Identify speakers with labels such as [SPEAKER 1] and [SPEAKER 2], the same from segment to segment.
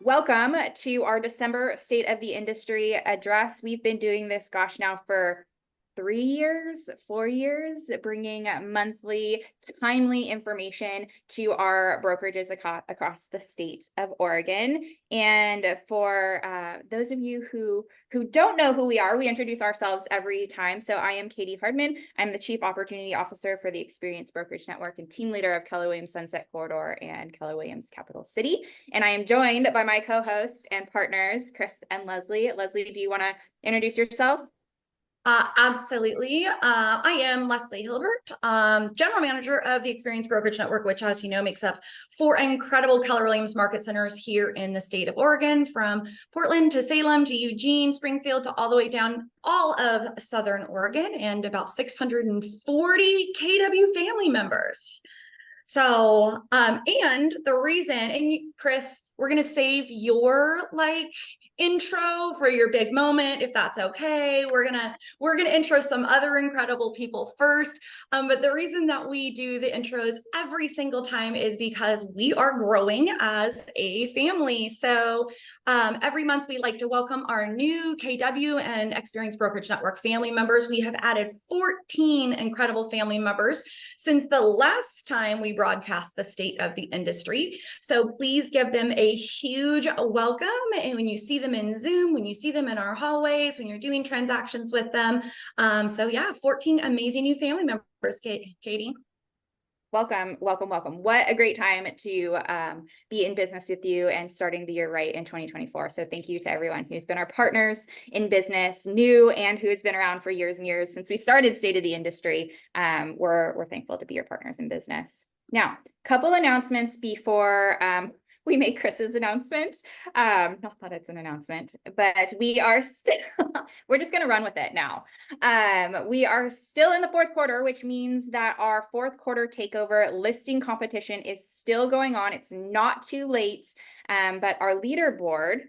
[SPEAKER 1] Welcome to our December State of the Industry address. We've been doing this, now for 3 years, 4 years, bringing monthly timely information to our brokerages across the state of Oregon. And for those of you who don't know who we are, we introduce ourselves every time. So I am Katie Hardman. I'm the Chief Opportunity Officer for the Experience Brokerage Network and team leader of Keller Williams Sunset Corridor and Keller Williams Capital City. And I am joined by my co-host and partners, Chris and Leslie. Leslie, do you want to introduce yourself?
[SPEAKER 2] Absolutely. I am Leslie Hilbert, General Manager of the Experience Brokerage Network, which, as you know, makes up 4 incredible Keller Williams market centers here in the state of Oregon, from Portland to Salem to Eugene, Springfield to all the way down all of Southern Oregon, and about 640 KW family members. So, and the reason, and Chris, we're going to save your intro for your big moment, if that's okay. We're going to intro some other incredible people first. But the reason that we do the intros every single time is because we are growing as a family. So, every month we like to welcome our new KW and Experience Brokerage Network family members. We have added 14 incredible family members since the last time we broadcast the State of the Industry. So please give them a huge welcome. And when you see them in Zoom, when you see them in our hallways, when you're doing transactions with them. So yeah, 14 amazing new family members, Katie.
[SPEAKER 1] Welcome. What a great time to be in business with you and starting the year right in 2024. So thank you to everyone who's been our partners in business, new and who has been around for years and years since we started State of the Industry. We're thankful to be your partners in business. Now, couple announcements before we make Chris's announcement. Not that it's an announcement, but we are still, we're just going to run with it now. We are still in the 4th quarter, which means that our 4th quarter takeover listing competition is still going on. It's not too late, but our leaderboard,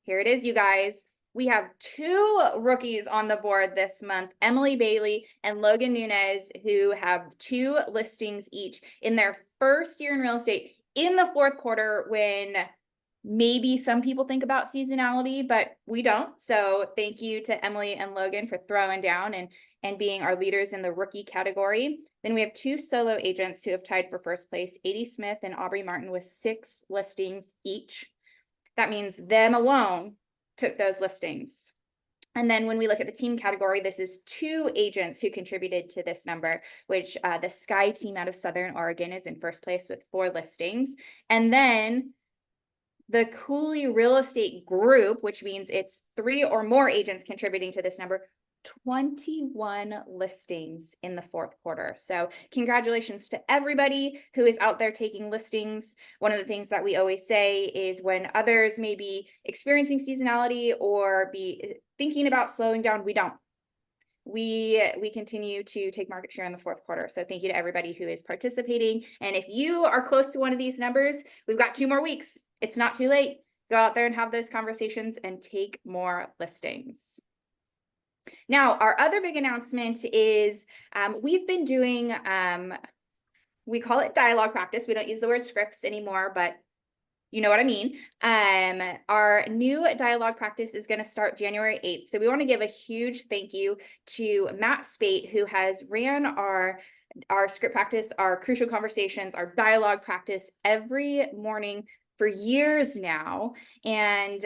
[SPEAKER 1] here it is, you guys. We have 2 rookies on the board this month, Emily Bailey and Logan Nunez, who have 2 listings each in their first year in real estate in the 4th quarter, when maybe some people think about seasonality, but we don't. So thank you to Emily and Logan for throwing down and being our leaders in the rookie category. Then we have 2 solo agents who have tied for first place, Adie Smith and Aubrey Martin, with 6 listings each. That means them alone took those listings. And then when we look at the team category, this is 2 agents who contributed to this number, which the Sky team out of Southern Oregon is in first place with 4 listings. And then the Cooley Real Estate Group, which means it's 3 or more agents contributing to this number, 21 listings in the 4th quarter. So congratulations to everybody who is out there taking listings. One of the things that we always say is when others may be experiencing seasonality or be thinking about slowing down, we don't. We continue to take market share in the 4th quarter. So thank you to everybody who is participating. And if you are close to one of these numbers, we've got 2 more weeks. It's not too late. Go out there and have those conversations and take more listings. Now, our other big announcement is we've been doing, we call it dialogue practice. We don't use the word scripts anymore, but you know what I mean. Our new dialogue practice is going to start January 8th. So we want to give a huge thank you to Matt Spate, who has ran our script practice, our crucial conversations, our dialogue practice every morning for years now, and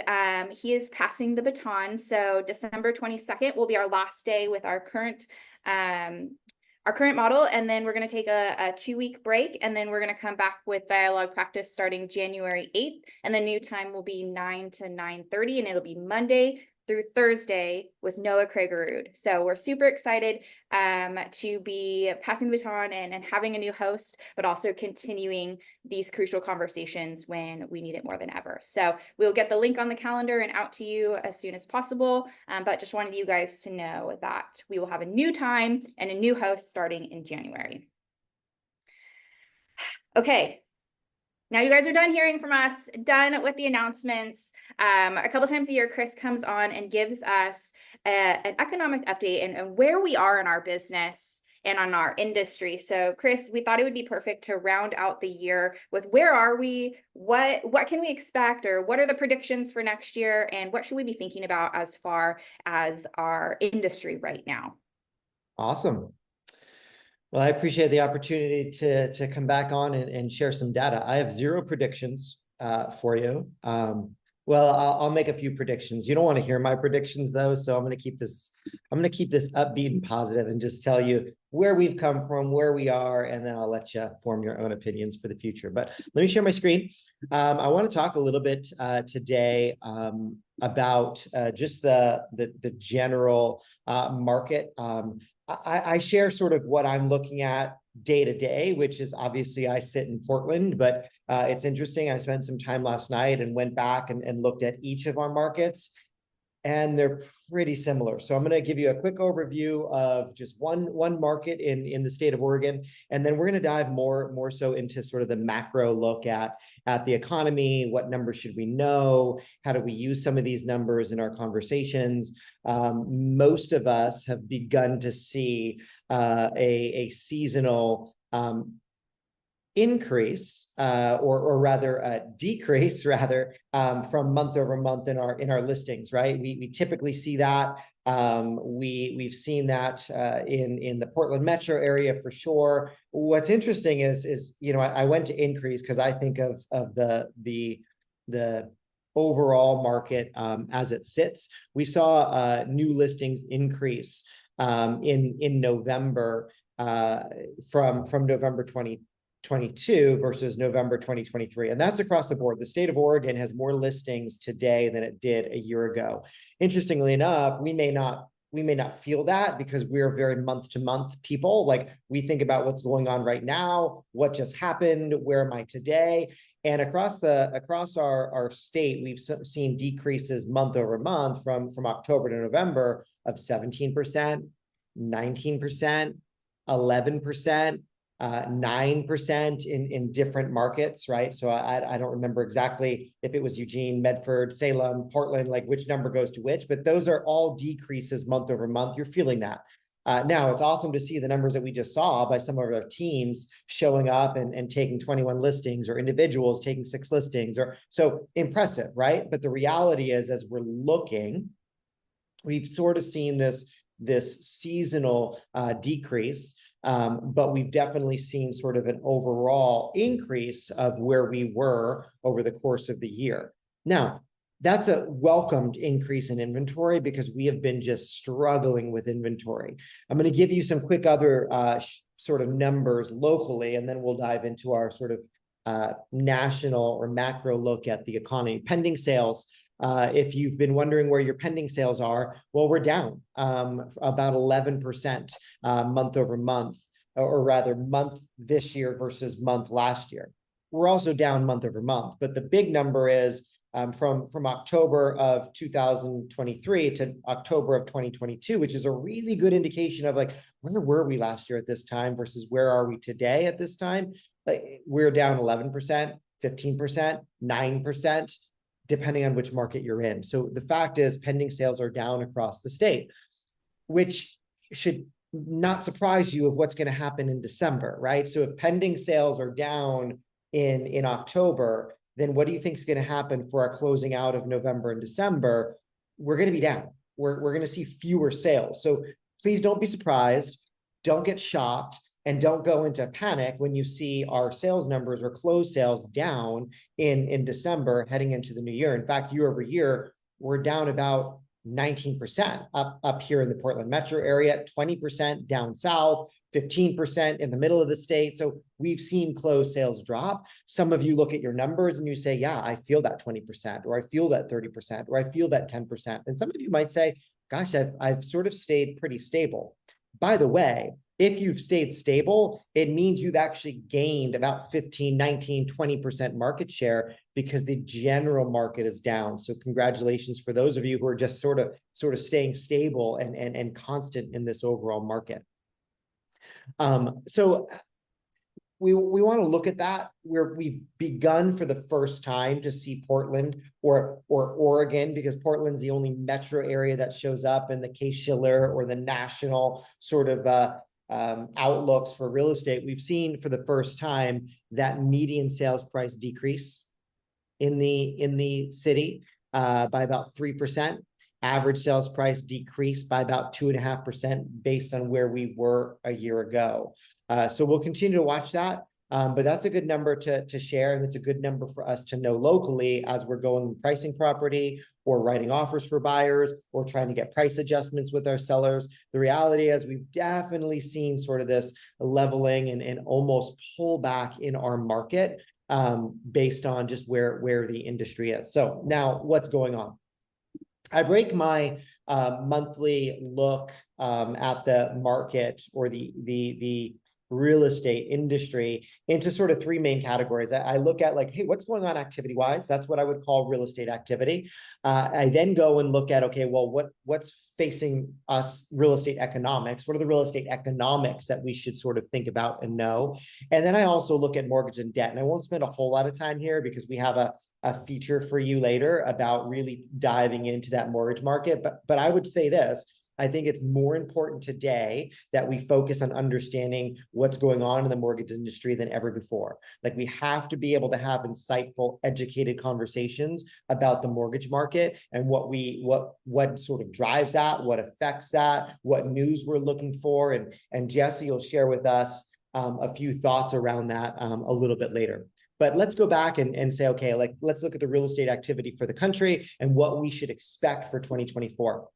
[SPEAKER 1] he is passing the baton. So December 22nd will be our last day with our current model, and then we're going to take a 2-week break, and then we're going to come back with dialogue practice starting January 8th, and the new time will be 9 to 9:30, and it'll be Monday through Thursday with Noah Kragerud. So we're super excited to be passing the baton and having a new host, but also continuing these crucial conversations when we need it more than ever. So we'll get the link on the calendar and out to you as soon as possible, but just wanted you guys to know that we will have a new time and a new host starting in January. Okay. Now you guys are done hearing from us, done with the announcements. A couple times a year, Chris comes on and gives us an economic update and where we are in our business and on our industry. So Chris, we thought it would be perfect to round out the year with where are we, what can we expect, or what are the predictions for next year, and what should we be thinking about as far as our industry right now?
[SPEAKER 3] Awesome. Well, I appreciate the opportunity to come back on and share some data. I have zero predictions for you. Well, I'll make a few predictions. You don't want to hear my predictions though, so I'm going to keep this upbeat and positive and just tell you where we've come from, where we are, and then I'll let you form your own opinions for the future. But let me share my screen. I want to talk a little bit today about just the general market. I share sort of what I'm looking at day to day, which is obviously I sit in Portland, but it's interesting. I spent some time last night and went back and looked at each of our markets, and they're pretty similar. So I'm going to give you a quick overview of just one market in the state of Oregon, and then we're going to dive more so into sort of the macro look at the economy. What numbers should we know? How do we use some of these numbers in our conversations? Most of us have begun to see a seasonal increase or rather a decrease rather from month over month in our listings, right? We typically see that. We've seen that in the Portland metro area for sure. What's interesting is I went to increase because I think of the overall market as it sits. We saw new listings increase in November from November 2022 versus November 2023. And that's across the board. The state of Oregon has more listings today than it did a year ago. Interestingly enough, we may not feel that because we're very month to month people. Like we think about what's going on right now, what just happened, where am I today? And across our state, we've seen decreases month over month from October to November of 17%, 19%, 11%. 9% in different markets, right? So I don't remember exactly if it was Eugene, Medford, Salem, Portland, like which number goes to which, but those are all decreases month over month. You're feeling that. Now, it's awesome to see the numbers that we just saw by some of our teams showing up and taking 21 listings, or individuals taking 6 listings, or so impressive, right? But the reality is, as we're looking, we've sort of seen this seasonal decrease. But we've definitely seen sort of an overall increase of where we were over the course of the year. Now, that's a welcomed increase in inventory because we have been just struggling with inventory. I'm going to give you some quick other sort of numbers locally, and then we'll dive into our sort of national or macro look at the economy. Pending sales. If you've been wondering where your pending sales are, well, we're down about 11% month over month, or rather month this year versus month last year. We're also down month over month, but the big number is from October of 2023 to October of 2022, which is a really good indication of like, where were we last year at this time versus where are we today at this time? Like we're down 11%, 15%, 9%. Depending on which market you're in. So the fact is pending sales are down across the state, which should not surprise you of what's going to happen in December, right? So if pending sales are down in October, then what do you think is going to happen for our closing out of November and December? We're going to be down. We're going to see fewer sales. So please don't be surprised. Don't get shocked. And don't go into panic when you see our sales numbers or closed sales down in December heading into the new year. In fact, year over year, we're down about 19% up here in the Portland metro area, 20% down south, 15% in the middle of the state. So we've seen closed sales drop. Some of you look at your numbers and you say, yeah, I feel that 20%, or I feel that 30%, or I feel that 10%. And some of you might say, gosh, I've sort of stayed pretty stable. By the way, if you've stayed stable, it means you've actually gained about 15, 19, 20% market share because the general market is down. So congratulations for those of you who are just sort of staying stable and constant in this overall market. So we want to look at that where we've begun for the first time to see Portland or Oregon, because Portland's the only metro area that shows up in the Case-Shiller or the national sort of outlooks for real estate, we've seen for the first time that median sales price decrease in the city by about 3%. Average sales price decreased by about 2.5% based on where we were a year ago. So we'll continue to watch that. But that's a good number to share, and it's a good number for us to know locally as we're going pricing property or writing offers for buyers or trying to get price adjustments with our sellers. The reality is we've definitely seen sort of this leveling and almost pullback in our market based on just where the industry is. So now what's going on? I break my monthly look at the market or the real estate industry into sort of three main categories. I look at like, hey, what's going on activity wise? That's what I would call real estate activity. I then go and look at, okay, well, what's facing us real estate economics? What are the real estate economics that we should sort of think about and know? And then I also look at mortgage and debt. And I won't spend a whole lot of time here because we have a feature for you later about really diving into that mortgage market. But I would say this, I think it's more important today that we focus on understanding what's going on in the mortgage industry than ever before. Like we have to be able to have insightful, educated conversations about the mortgage market and what sort of drives that, what affects that, what news we're looking for. And Jesse will share with us a few thoughts around that a little bit later. But let's go back and say, okay, like let's look at the real estate activity for the country and what we should expect for 2024.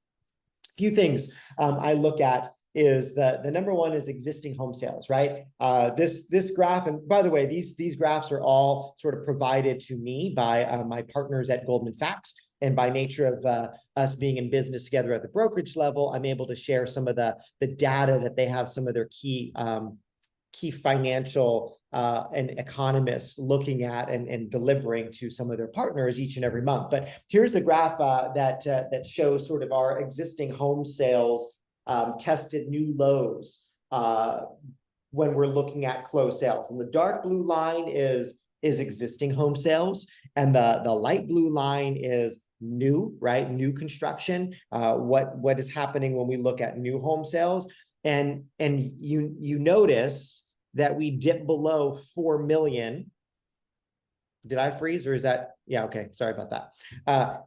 [SPEAKER 3] Few things I look at is the number one is existing home sales, right? This graph, and by the way, these graphs are all sort of provided to me by my partners at Goldman Sachs. And by nature of us being in business together at the brokerage level, I'm able to share some of the data that they have, some of their key financial and economists looking at and delivering to some of their partners each and every month. But here's the graph that shows sort of our existing home sales tested new lows when we're looking at closed sales. And the dark blue line is existing home sales, and the light blue line is new, right? New construction. What is happening when we look at new home sales? And you notice that we dip below 4 million. Did I freeze or is that? Yeah, okay. Sorry about that.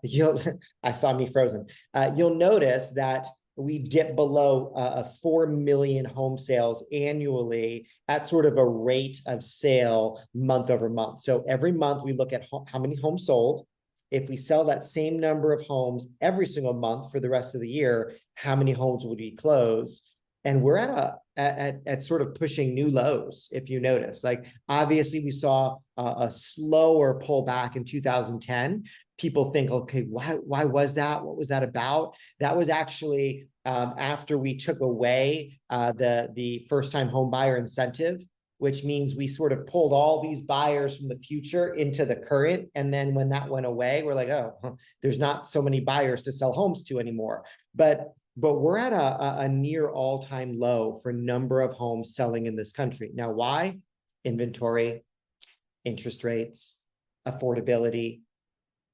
[SPEAKER 3] I saw me frozen. You'll notice that we dip below 4 million home sales annually at sort of a rate of sale month over month. So every month we look at how many homes sold. If we sell that same number of homes every single month for the rest of the year, how many homes would we close? And we're at sort of pushing new lows, if you notice. Like obviously we saw a slower pullback in 2010. People think, okay, why was that? What was that about? That was actually after we took away the first-time home buyer incentive, which means we sort of pulled all these buyers from the future into the current. And then when that went away, we're like, oh, there's not so many buyers to sell homes to anymore. But we're at a near all-time low for number of homes selling in this country. Now, why? Inventory, interest rates, affordability,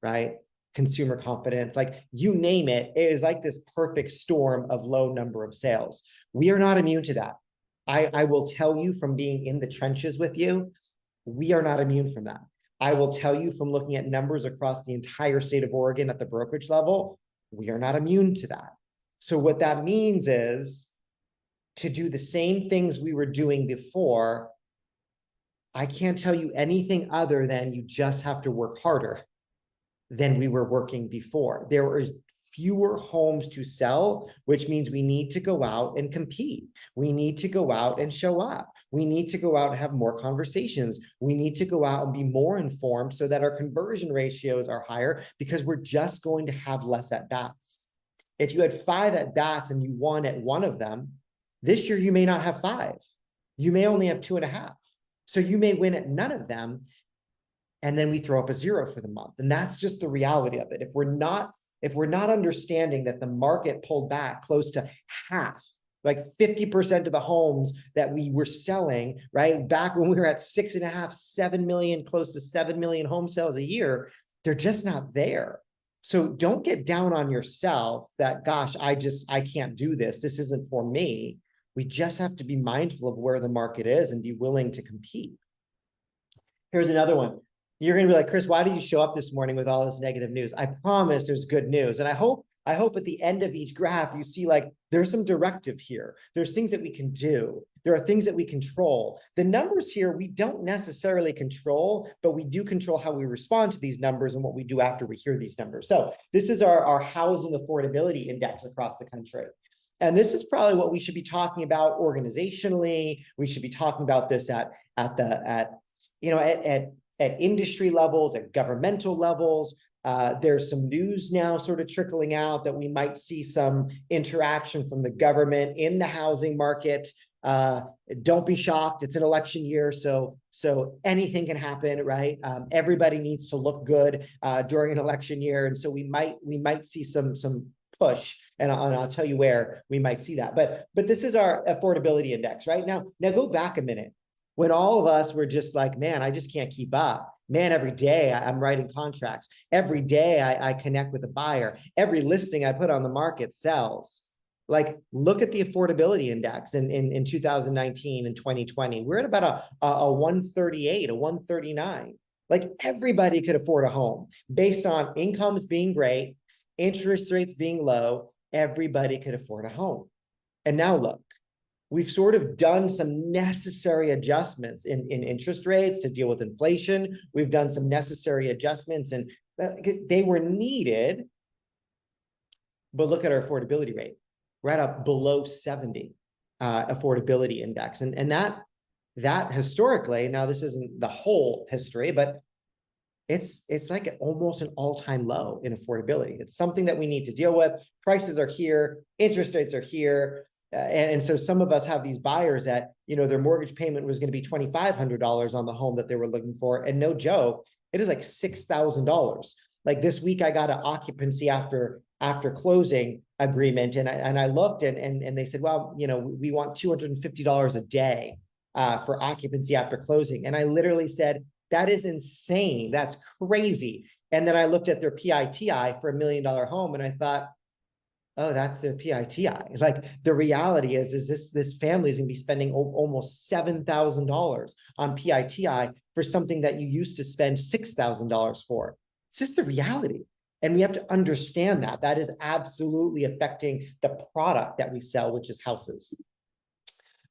[SPEAKER 3] right? Consumer confidence, like you name it, it is like this perfect storm of low number of sales. We are not immune to that. I will tell you from being in the trenches with you, we are not immune from that. I will tell you from looking at numbers across the entire state of Oregon at the brokerage level, we are not immune to that. So what that means is to do the same things we were doing before, I can't tell you anything other than you just have to work harder than we were working before. There is fewer homes to sell, which means we need to go out and compete. We need to go out and show up. We need to go out and have more conversations. We need to go out and be more informed so that our conversion ratios are higher because we're just going to have less at-bats. If you had 5 at-bats and you won at 1 of them, this year you may not have 5. You may only have 2.5. So you may win at none of them, and then we throw up a 0 for the month. And that's just the reality of it. If we're not understanding that the market pulled back close to half, like 50% of the homes that we were selling, right, back when we were at 6.5, 7 million, close to 7 million home sales a year, they're just not there. So don't get down on yourself that, gosh, I can't do this. This isn't for me. We just have to be mindful of where the market is and be willing to compete. Here's another one. You're going to be like, Chris, why did you show up this morning with all this negative news? I promise there's good news. And I hope at the end of each graph, you see like there's some directive here. There's things that we can do. There are things that we control. The numbers here, we don't necessarily control, but we do control how we respond to these numbers and what we do after we hear these numbers. So this is our housing affordability index across the country. And this is probably what we should be talking about organizationally. We should be talking about this at industry levels, at governmental levels. There's some news now sort of trickling out that we might see some interaction from the government in the housing market. Don't be shocked. It's an election year, so anything can happen, right? Everybody needs to look good during an election year, and so we might see some push, and I'll tell you where we might see that. But this is our affordability index, right? Now go back a minute. When all of us were just like, man, I just can't keep up. Man, every day I'm writing contracts. Every day I connect with a buyer. Every listing I put on the market sells. Like, look at the affordability index in 2019 and 2020. We're at about a 138, a 139. Like, everybody could afford a home based on incomes being great, interest rates being low. Everybody could afford a home. And now look. We've sort of done some necessary adjustments in interest rates to deal with inflation. We've done some necessary adjustments, and they were needed. But look at our affordability rate. We're at a below 70 affordability index. And that historically, now this isn't the whole history, but it's like almost an all-time low in affordability. It's something that we need to deal with. Prices are here, interest rates are here. And so some of us have these buyers that, their mortgage payment was going to be $2,500 on the home that they were looking for. And no joke, it is like $6,000. Like this week, I got an occupancy after closing agreement. And I looked and they said, well, we want $250 a day for occupancy after closing. And I literally said, that is insane. That's crazy. And then I looked at their PITI for $1 million home and I thought, oh, that's their PITI. Like, the reality is this family is going to be spending almost $7,000 on PITI for something that you used to spend $6,000 for. It's just the reality. And we have to understand that. That is absolutely affecting the product that we sell, which is houses.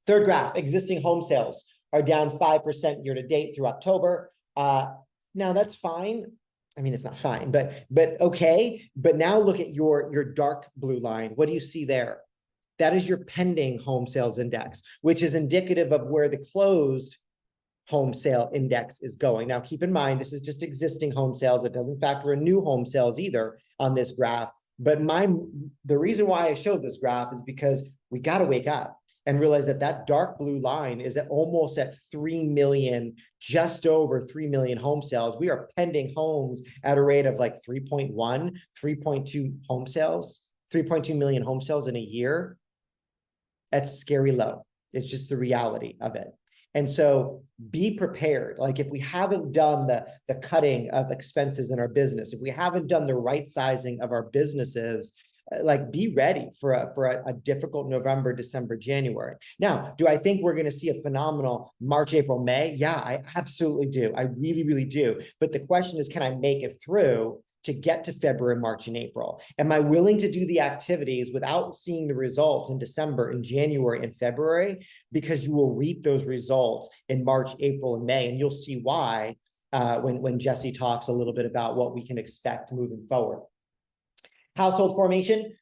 [SPEAKER 3] Third graph, existing home sales are down 5% year to date through October. Now that's fine. I mean, it's not fine, but okay. But now look at your dark blue line. What do you see there? That is your pending home sales index, which is indicative of where the closed home sale index is going. Now, keep in mind, this is just existing home sales. It doesn't factor in new home sales either on this graph. But the reason why I showed this graph is because we got to wake up and realize that dark blue line is almost at 3 million, just over 3 million home sales. We are pending homes at a rate of like 3.1, 3.2 home sales, 3.2 million home sales in a year. That's scary low. It's just the reality of it. And so be prepared. Like, if we haven't done the cutting of expenses in our business, if we haven't done the right sizing of our businesses, like, be ready for a difficult November, December, January. Now, do I think we're going to see a phenomenal March, April, May? Yeah, I absolutely do. I really, really do. But the question is, can I make it through to get to February, March, and April? Am I willing to do the activities without seeing the results in December, in January, and February? Because you will reap those results in March, April, and May. And you'll see why when Jesse talks a little bit about what we can expect moving forward. Household formation.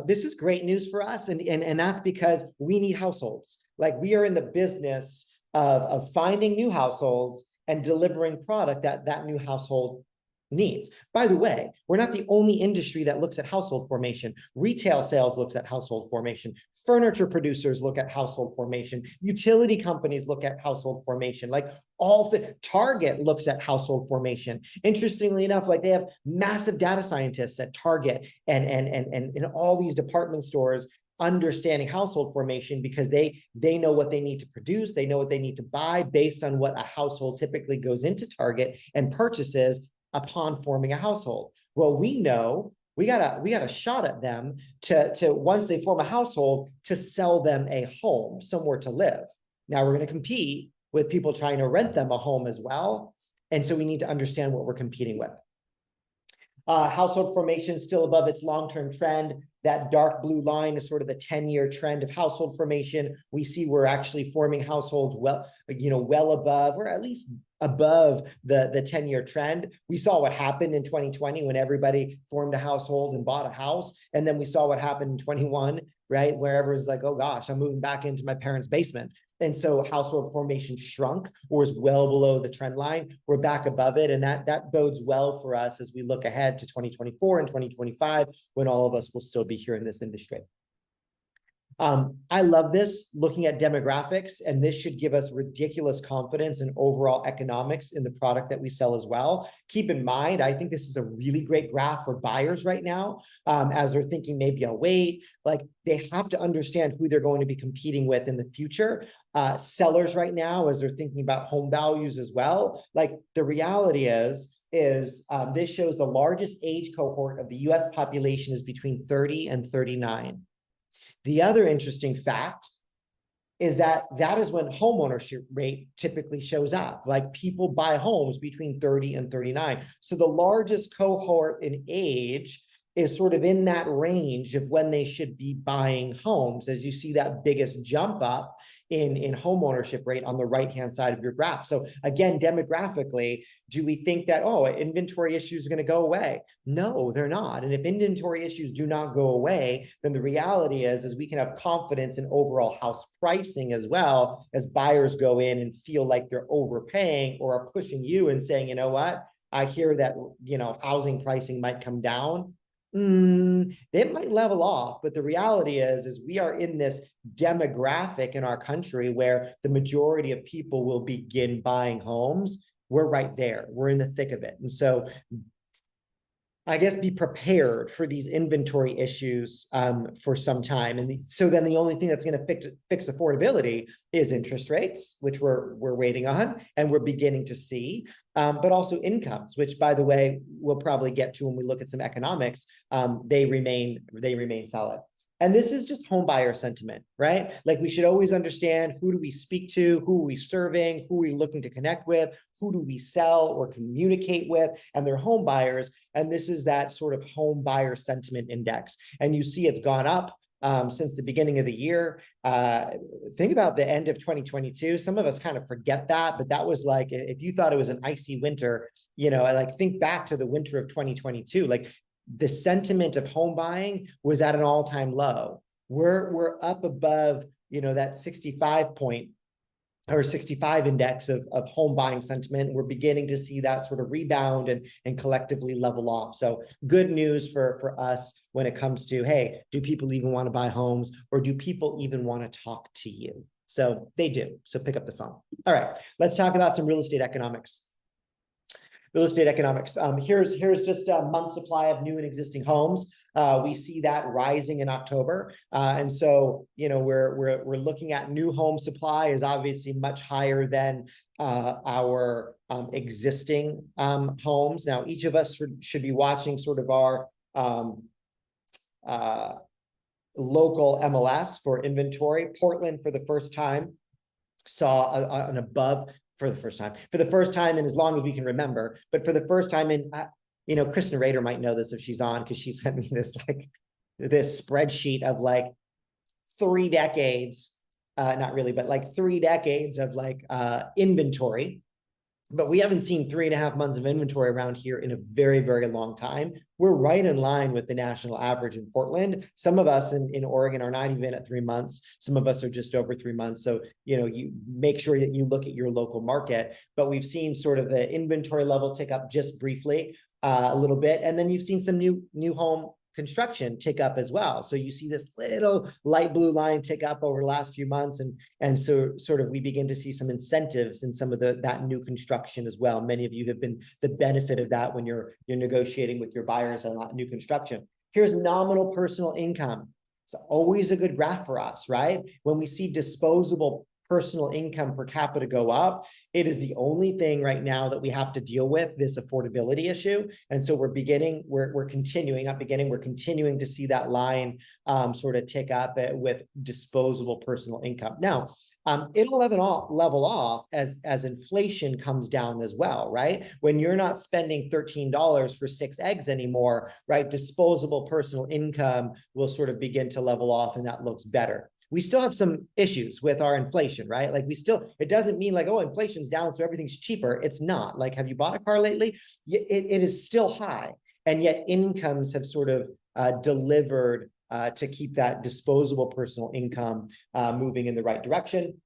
[SPEAKER 3] This is great news for us. And that's because we need households. Like, we are in the business of finding new households and delivering product that new household needs. By the way, we're not the only industry that looks at household formation. Retail sales looks at household formation. Furniture producers look at household formation. Utility companies look at household formation. Like, Target looks at household formation. Interestingly enough, like, they have massive data scientists at Target and in all these department stores understanding household formation, because they know what they need to produce. They know what they need to buy based on what a household typically goes into Target and purchases upon forming a household. Well, we know we got a shot at them to once they form a household, to sell them a home, somewhere to live. Now we're going to compete with people trying to rent them a home as well. And so we need to understand what we're competing with. Household formation still above its long-term trend. That dark blue line is sort of the 10-year trend of household formation. We see we're actually forming households well above, or at least above the 10-year trend. We saw what happened in 2020 when everybody formed a household and bought a house. And then we saw what happened in 21, right? Where everyone's like, oh gosh, I'm moving back into my parents' basement. And so household formation shrunk, or is well below the trend line. We're back above it. And that bodes well for us as we look ahead to 2024 and 2025, when all of us will still be here in this industry. I love this, looking at demographics, and this should give us ridiculous confidence in overall economics in the product that we sell as well. Keep in mind, I think this is a really great graph for buyers right now, as they're thinking maybe I'll wait. Like, they have to understand who they're going to be competing with in the future. Sellers right now, as they're thinking about home values as well, like the reality is this shows the largest age cohort of the US population is between 30 and 39. The other interesting fact is that is when homeownership rate typically shows up. Like, people buy homes between 30 and 39. So the largest cohort in age is sort of in that range of when they should be buying homes, as you see that biggest jump up in home ownership rate on the right-hand side of your graph. So again, demographically, do we think that, oh, inventory issues are going to go away? No, they're not. And if inventory issues do not go away, then the reality is we can have confidence in overall house pricing as well, as buyers go in and feel like they're overpaying, or are pushing you and saying, you know what, I hear that, housing pricing might come down. It might level off, but the reality is we are in this demographic in our country where the majority of people will begin buying homes. We're right there. We're in the thick of it. And so I guess be prepared for these inventory issues for some time. And so then the only thing that's going to fix affordability is interest rates, which we're waiting on and we're beginning to see, but also incomes, which, by the way, we'll probably get to when we look at some economics. They remain solid. And this is just home buyer sentiment, right? Like, we should always understand, who do we speak to? Who are we serving? Who are we looking to connect with? Who do we sell or communicate with? And they're home buyers. And this is that sort of home buyer sentiment index. And you see it's gone up since the beginning of the year. Think about the end of 2022. Some of us kind of forget that, but that was like, if you thought it was an icy winter, like, think back to the winter of 2022. Like, the sentiment of home buying was at an all-time low. We're up above, that 65 index of home buying sentiment. We're beginning to see that sort of rebound and collectively level off. So good news for us when it comes to, hey, do people even want to buy homes, or do people even want to talk to you? So they do. So pick up the phone. All right, let's talk about some real estate economics. Real estate economics. Here's just a month supply of new and existing homes. We see that rising in October, and so we're looking at new home supply is obviously much higher than our existing homes. Now, each of us should be watching sort of our local MLS for inventory. Portland, for the first time, saw an above. For the first time in as long as we can remember, but for the first time in, Kristen Rader might know this if she's on, because she sent me this spreadsheet of 3 decades, not really, but 3 decades of inventory. But we haven't seen 3.5 months of inventory around here in a very, very long time. We're right in line with the national average in Portland. Some of us in Oregon are not even at 3 months. Some of us are just over 3 months. So, you make sure that you look at your local market. But we've seen sort of the inventory level tick up just briefly, a little bit. And then you've seen some new home construction tick up as well. So you see this little light blue line tick up over the last few months. And so sort of we begin to see some incentives in some of that new construction as well. Many of you have been the benefit of that when you're negotiating with your buyers on new construction. Here's nominal personal income. It's always a good graph for us, right? When we see disposable personal income per capita go up, it is the only thing right now that we have to deal with, this affordability issue. And so we're continuing to see that line sort of tick up with disposable personal income. Now, it'll level off as inflation comes down as well, right? When you're not spending $13 for 6 eggs anymore, right? Disposable personal income will sort of begin to level off, and that looks better. We still have some issues with our inflation, right? Like it doesn't mean like, oh, inflation's down, so everything's cheaper. It's not. Like, have you bought a car lately? It is still high. And yet incomes have sort of delivered to keep that disposable personal income moving in the right direction.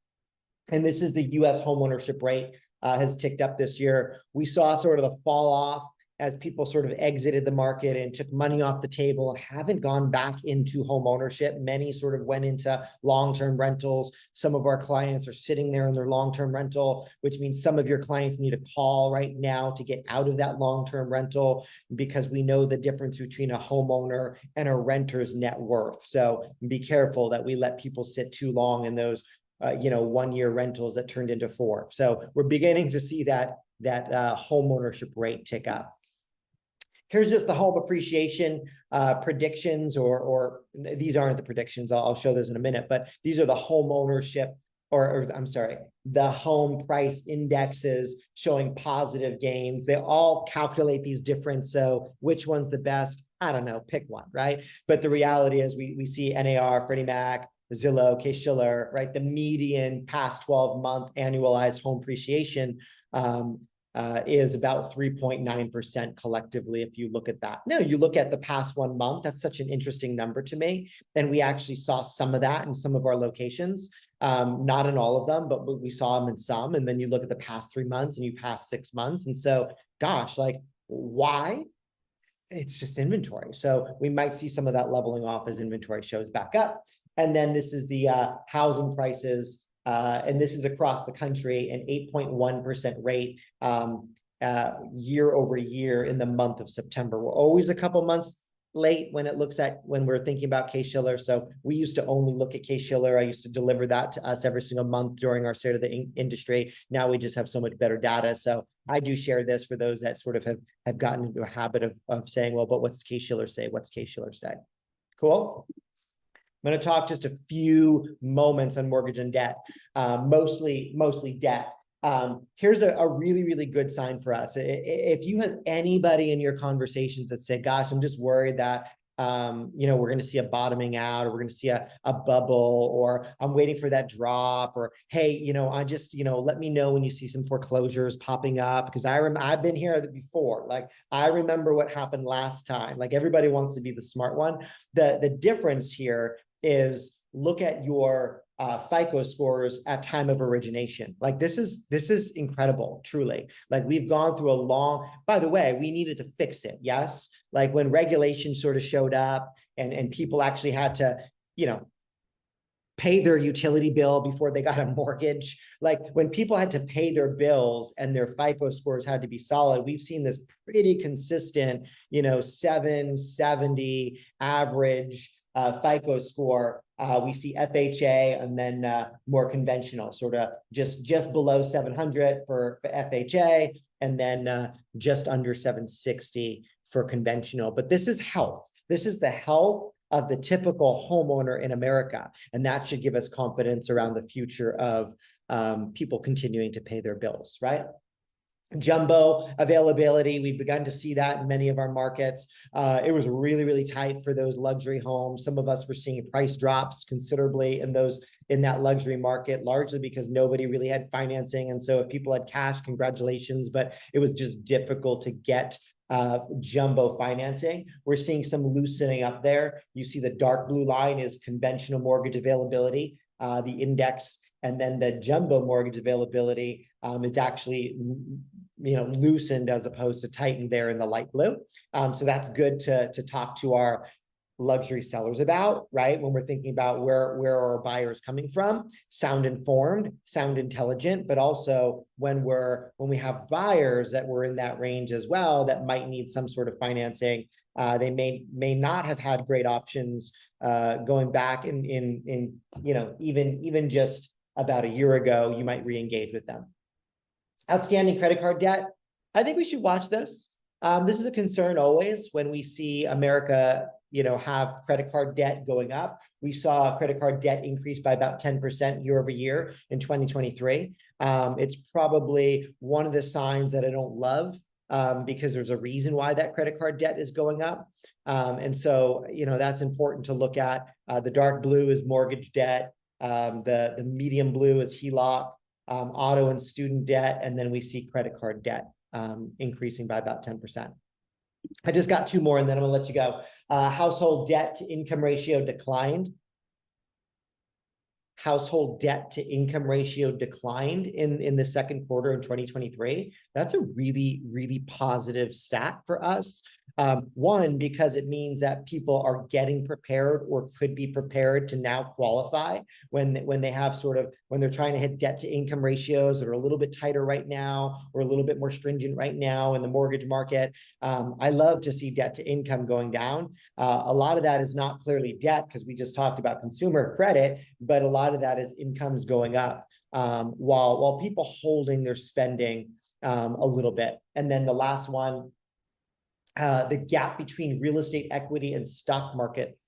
[SPEAKER 3] And this is the US homeownership rate has ticked up this year. We saw sort of the fall off as people sort of exited the market and took money off the table, haven't gone back into home ownership. Many sort of went into long-term rentals. Some of our clients are sitting there in their long-term rental, which means some of your clients need a call right now to get out of that long-term rental, because we know the difference between a homeowner and a renter's net worth. So be careful that we let people sit too long in those 1-year rentals that turned into 4. So we're beginning to see that home ownership rate tick up. Here's just the home appreciation predictions, or these aren't the predictions. I'll show those in a minute, but these are the home ownership, or I'm sorry, the home price indexes showing positive gains. They all calculate these different. So which one's the best? I don't know, pick one, right? But the reality is we see NAR, Freddie Mac, Zillow, Case-Shiller, right? The median past 12-month annualized home appreciation is about 3.9% collectively, if you look at that. Now, you look at the past 1 month, that's such an interesting number to me. And we actually saw some of that in some of our locations, not in all of them, but we saw them in some. And then you look at the past 3 months and you pass 6 months. And so, gosh, like, why? It's just inventory. So we might see some of that leveling off as inventory shows back up. And then this is the housing prices, and this is across the country, an 8.1% rate year over year in the month of September. We're always a couple months late when we're thinking about Case-Shiller. So we used to only look at Case-Shiller. I used to deliver that to us every single month during our State of the Industry. Now we just have so much better data. So I do share this for those that sort of have gotten into a habit of saying, well, but what's Case-Shiller say? What's Case-Shiller say? Cool. I'm going to talk just a few moments on mortgage and debt, mostly debt. Here's a really, really good sign for us. If you have anybody in your conversations that say, gosh, I'm just worried that, we're going to see a bottoming out, or we're going to see a bubble, or I'm waiting for that drop, or, hey, I just, let me know when you see some foreclosures popping up, because I've been here before. Like, I remember what happened last time. Like, everybody wants to be the smart one. The difference here is look at your FICO scores at time of origination. Like, this is incredible, truly. Like, we've gone through by the way, we needed to fix it. Yes. Like, when regulation sort of showed up and people actually had to, pay their utility bill before they got a mortgage. Like, when people had to pay their bills and their FICO scores had to be solid, we've seen this pretty consistent, 770 average FICO score. We see FHA, and then more conventional, sort of just below 700 for FHA, and then just under 760 for conventional. But this is health. This is the health of the typical homeowner in America. And that should give us confidence around the future of people continuing to pay their bills, right? Jumbo availability, we've begun to see that in many of our markets. It was really, really tight for those luxury homes. Some of us were seeing price drops considerably in that luxury market, largely because nobody really had financing. And so if people had cash, congratulations, but it was just difficult to get jumbo financing. We're seeing some loosening up there. You see the dark blue line is conventional mortgage availability, the index, and then the jumbo mortgage availability is actually loosened as opposed to tightened there in the light blue. So that's good to talk to our luxury sellers about, right? When we're thinking about where are our buyers coming from, sound informed, sound intelligent, but also when we have buyers that were in that range as well, that might need some sort of financing. They may not have had great options going back in even just about a year ago, you might re-engage with them. Outstanding credit card debt. I think we should watch this. This is a concern always when we see America, have credit card debt going up. We saw credit card debt increase by about 10% year over year in 2023. It's probably one of the signs that I don't love, because there's a reason why that credit card debt is going up. And so, that's important to look at. The dark blue is mortgage debt. The medium blue is HELOC, auto and student debt. And then we see credit card debt increasing by about 10%. I just got two more and then I'm gonna let you go. Household debt to income ratio declined. Household debt to income ratio declined in the second quarter in 2023. That's a really, really positive stat for us. One, because it means that people are getting prepared or could be prepared to now qualify when they have when they're trying to hit debt to income ratios that are a little bit tighter right now or a little bit more stringent right now in the mortgage market. I love to see debt to income going down. A lot of that is not clearly debt because we just talked about consumer credit, but a lot of that is incomes going up while people holding their spending a little bit. And then the last one, the gap between real estate equity and stock market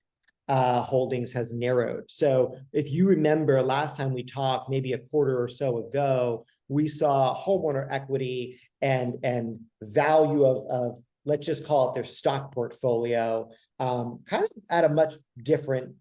[SPEAKER 3] holdings has narrowed. So if you remember last time we talked, maybe a quarter or so ago, we saw homeowner equity and value of let's just call it their stock portfolio, kind of at a much different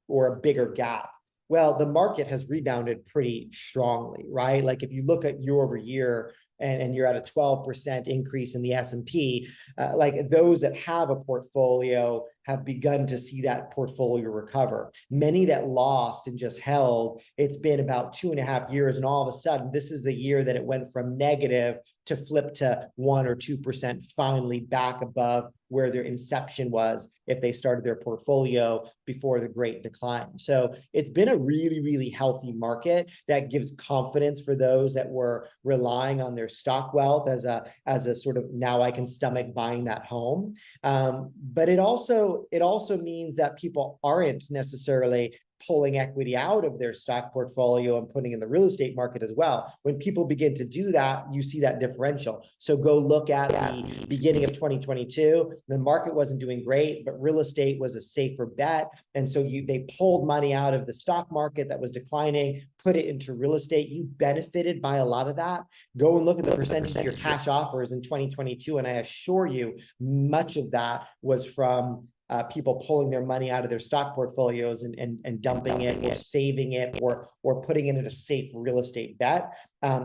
[SPEAKER 3] or a bigger gap. Well, the market has rebounded pretty strongly, right? Like if you look at year over year, and you're at a 12% increase in the S&P, like those that have a portfolio have begun to see that portfolio recover. Many that lost and just held, it's been about 2.5 years, and all of a sudden, this is the year that it went from negative to flip to 1 or 2% finally back above where their inception was if they started their portfolio before the great decline. So it's been a really, really healthy market that gives confidence for those that were relying on their stock wealth as a sort of now I can stomach buying that home. But it also means that people aren't necessarily pulling equity out of their stock portfolio and putting in the real estate market as well. When people begin to do that, you see that differential. So go look at the beginning of 2022. The market wasn't doing great, but real estate was a safer bet. And so they pulled money out of the stock market that was declining, put it into real estate. You benefited by a lot of that. Go and look at the percentage of your cash offers in 2022. And I assure you, much of that was from people pulling their money out of their stock portfolios and dumping it or saving it or putting it in a safe real estate bet.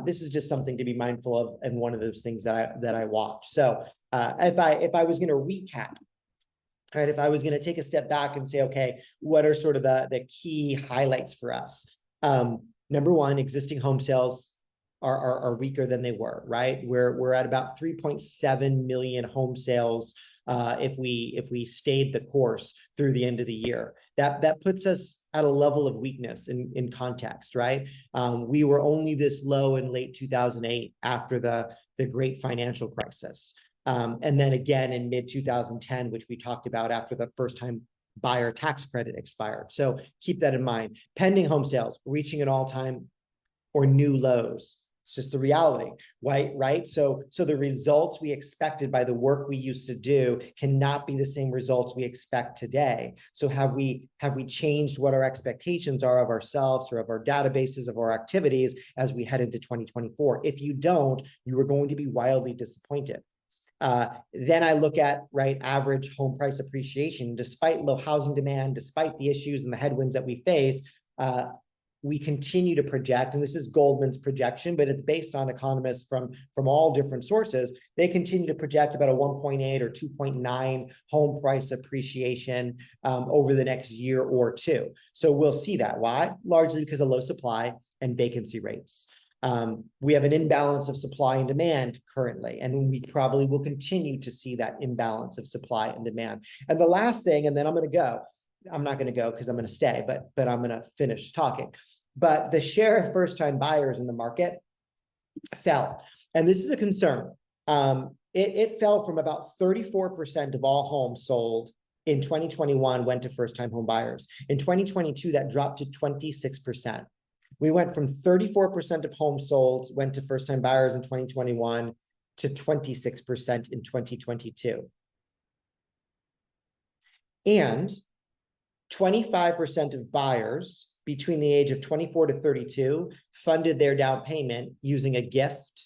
[SPEAKER 3] This is just something to be mindful of and one of those things that I watch. So if I was going to recap, right, if I was going to take a step back and say, okay, what are sort of the key highlights for us? Number one, existing home sales are weaker than they were, right? We're at about 3.7 million home sales if we stayed the course through the end of the year. That puts us at a level of weakness in context, right? We were only this low in late 2008 after the great financial crisis. And then again in mid 2010, which we talked about after the first time buyer tax credit expired. So keep that in mind. Pending home sales reaching an all-time or new lows. It's just the reality, right? So the results we expected by the work we used to do cannot be the same results we expect today. So have we changed what our expectations are of ourselves or of our databases, of our activities as we head into 2024? If you don't, you are going to be wildly disappointed. Then I look at, right, average home price appreciation. Despite low housing demand, despite the issues and the headwinds that we face, we continue to project, and this is Goldman's projection, but it's based on economists from all different sources. They continue to project about a 1.8 or 2.9 home price appreciation over the next year or two. So we'll see that. Why? Largely because of low supply and vacancy rates. We have an imbalance of supply and demand currently, and we probably will continue to see that imbalance of supply and demand. And the last thing, and then I'm going to go. I'm not going to go because I'm going to stay, but I'm going to finish talking. But the share of first-time buyers in the market fell. And this is a concern. It fell from about 34% of all homes sold in 2021 went to first-time home buyers. In 2022, that dropped to 26%. We went from 34% of homes sold went to first-time buyers in 2021 to 26% in 2022. And 25% of buyers between the age of 24 to 32 funded their down payment using a gift,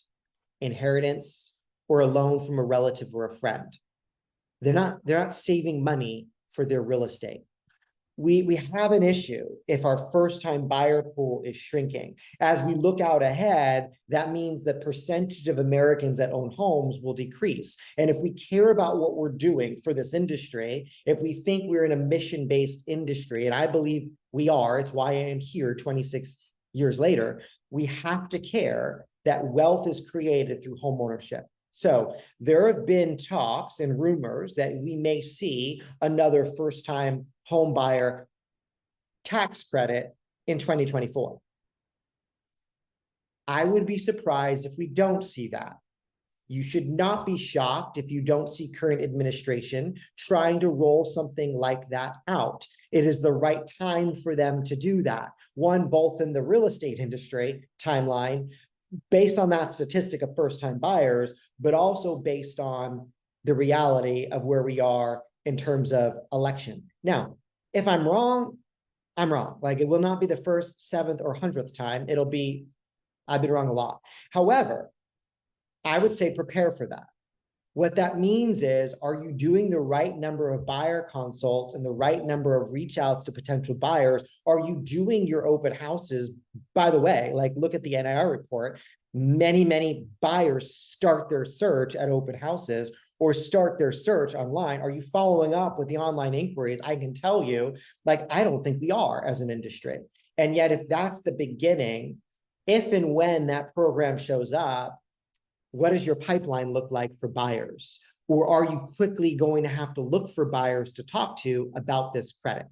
[SPEAKER 3] inheritance, or a loan from a relative or a friend. They're not saving money for their real estate. We have an issue if our first-time buyer pool is shrinking. As we look out ahead, that means the percentage of Americans that own homes will decrease. And if we care about what we're doing for this industry, if we think we're in a mission-based industry, and I believe we are, it's why I am here 26 years later, we have to care that wealth is created through homeownership. So there have been talks and rumors that we may see another first-time home buyer tax credit in 2024. I would be surprised if we don't see that. You should not be shocked if you don't see current administration trying to roll something like that out. It is the right time for them to do that. One, both in the real estate industry timeline, based on that statistic of first-time buyers, but also based on the reality of where we are in terms of election. Now, if I'm wrong, I'm wrong. Like, it will not be the first, 7th, or 100th time. It'll be, I've been wrong a lot. However, I would say prepare for that. What that means is, are you doing the right number of buyer consults and the right number of reach outs to potential buyers? Are you doing your open houses? By the way, like, look at the NIR report. Many buyers start their search at open houses or start their search online. Are you following up with the online inquiries? I can tell you, like, I don't think we are as an industry. And yet, if that's the beginning, if and when that program shows up, what does your pipeline look like for buyers? Or are you quickly going to have to look for buyers to talk to about this credit?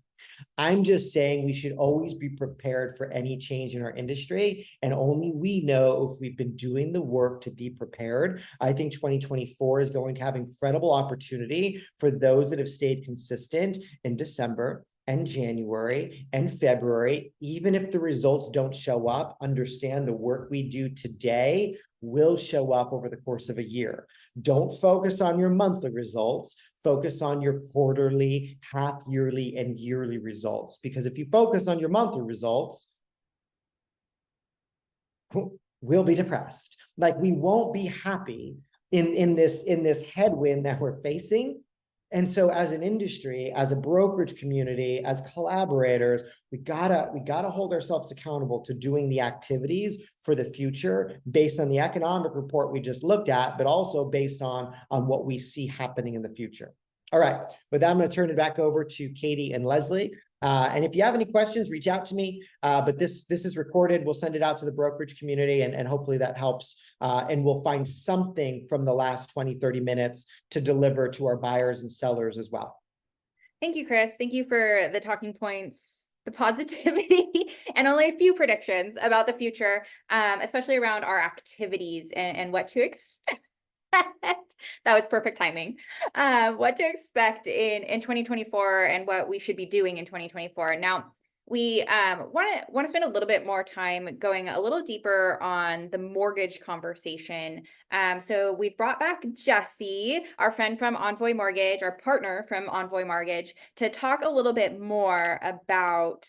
[SPEAKER 3] I'm just saying we should always be prepared for any change in our industry, and only we know if we've been doing the work to be prepared. I think 2024 is going to have incredible opportunity for those that have stayed consistent in December and January and February. Even if the results don't show up, understand the work we do today will show up over the course of a year. Don't focus on your monthly results. Focus on your quarterly, half yearly, and yearly results. Because if you focus on your monthly results, we'll be depressed. Like, we won't be happy in this headwind that we're facing. And so as an industry, as a brokerage community, as collaborators, we gotta hold ourselves accountable to doing the activities for the future based on the economic report we just looked at, but also based on what we see happening in the future. All right, with that, I'm going to turn it back over to Katie and Leslie. And if you have any questions, reach out to me. But this is recorded. We'll send it out to the brokerage community, and hopefully that helps. And we'll find something from the last 20, 30 minutes to deliver to our buyers and sellers as well.
[SPEAKER 1] Thank you, Chris. Thank you for the talking points, the positivity, and only a few predictions about the future, especially around our activities and what to expect. That was perfect timing. What to expect in 2024 and what we should be doing in 2024. Now, we want to spend a little bit more time going a little deeper on the mortgage conversation. So we've brought back Jesse, our friend from Envoy Mortgage, our partner from Envoy Mortgage, to talk a little bit more about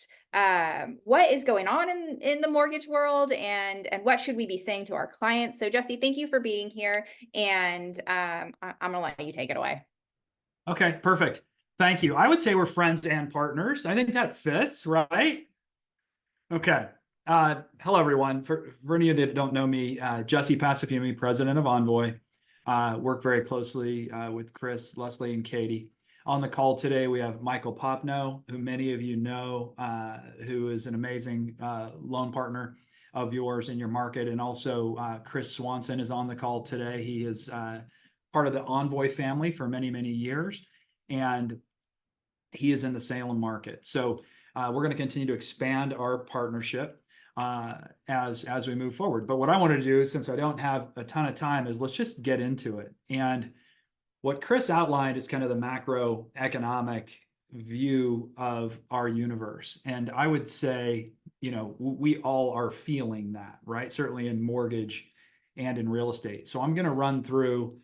[SPEAKER 1] what is going on in the mortgage world and what should we be saying to our clients. So Jesse, thank you for being here, and I'm gonna let you take it away.
[SPEAKER 4] Okay, perfect. Thank you. I would say we're friends and partners. I think that fits, right? Okay. Hello, everyone. For any of you that don't know me, Jesse Passafiumi, president of Envoy. Work very closely with Chris, Leslie, and Katie. On the call today, we have Michael Popno, who many of you know, who is an amazing loan partner of yours in your market. And also Chris Swanson is on the call today. He is part of the Envoy family for many, many years. And he is in the Salem market. So we're going to continue to expand our partnership as we move forward. But what I want to do, since I don't have a ton of time, is let's just get into it. And what Chris outlined is kind of the macroeconomic view of our universe. And I would say, we all are feeling that, right? Certainly in mortgage and in real estate. So I'm going to run through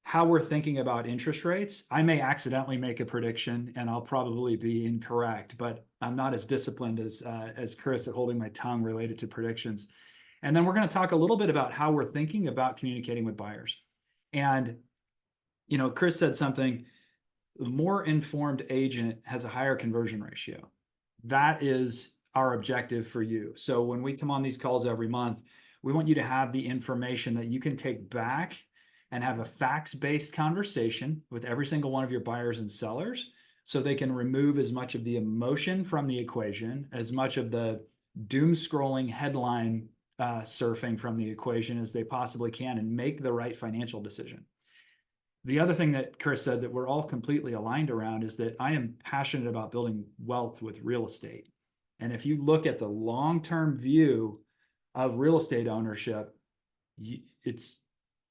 [SPEAKER 4] how we're thinking about interest rates. I may accidentally make a prediction and I'll probably be incorrect, but I'm not as disciplined as Chris at holding my tongue related to predictions. And then we're going to talk a little bit about how we're thinking about communicating with buyers. And, Chris said something, the more informed agent has a higher conversion ratio. That is our objective for you. So when we come on these calls every month, we want you to have the information that you can take back and have a facts-based conversation with every single one of your buyers and sellers so they can remove as much of the emotion from the equation, as much of the doom scrolling headline surfing from the equation as they possibly can, and make the right financial decision. The other thing that Chris said that we're all completely aligned around is that I am passionate about building wealth with real estate. And if you look at the long-term view of real estate ownership, it's